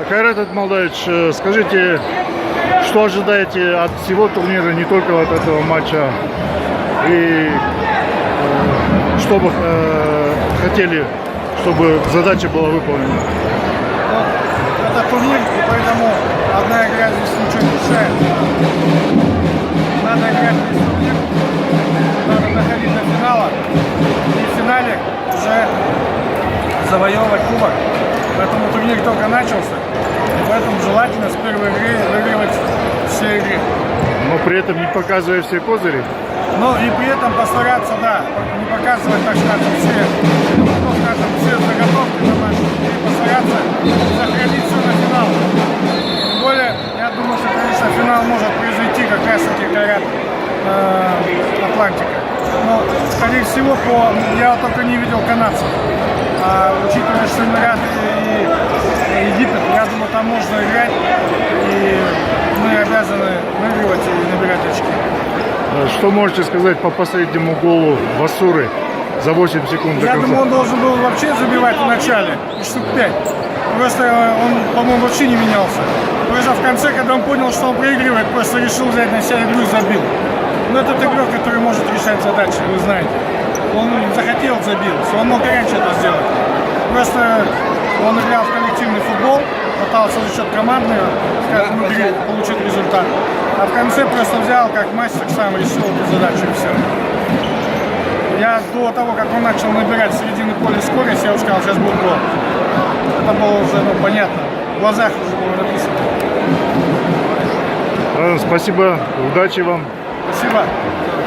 Кайрат Атмалдаевич, скажите, что ожидаете от всего турнира, не только от этого матча, и что бы хотели, чтобы задача была выполнена? Это турнир, и поэтому одна игра здесь ничего не решает. Надо играть весь турнир, надо доходить до финала, и в финале уже завоевывать кубок. Поэтому турнир только начался, и поэтому желательно с первой игры выигрывать все игры. Но при этом не показывая все козыри? Ну и при этом постараться, да, не показывать, так скажем, все заготовки на матч, и постараться сохранить все на финал. Тем более, я думаю, что, конечно, финал может произойти как раз таки Кайрат Атлантика. Но, скорее всего, я только не видел канадцев. А учитывая, что Эмираты и Египет, я думаю, там можно играть, и мы обязаны выигрывать и набирать очки. Что можете сказать по последнему голу Басуры за 8 секунд до конца? Я думаю, он должен был вообще забивать в начале, штук 5. Просто он, по-моему, вообще не менялся. Просто в конце, когда он понял, что он проигрывает, просто решил взять на себя игру и забил. Но этот игрок, который может решать задачи, вы знаете. Он захотел, забил. Он мог и раньше это сделать. Просто он играл в коллективный футбол, пытался за счет командного, скажем, получить результат. А в конце просто взял, как мастер, сам решил эту задачу и все. Я до того, как он начал набирать в середине поля скорость, я уже сказал, сейчас будет гол. Это было уже понятно. В глазах уже было написано. Спасибо, удачи вам. Спасибо.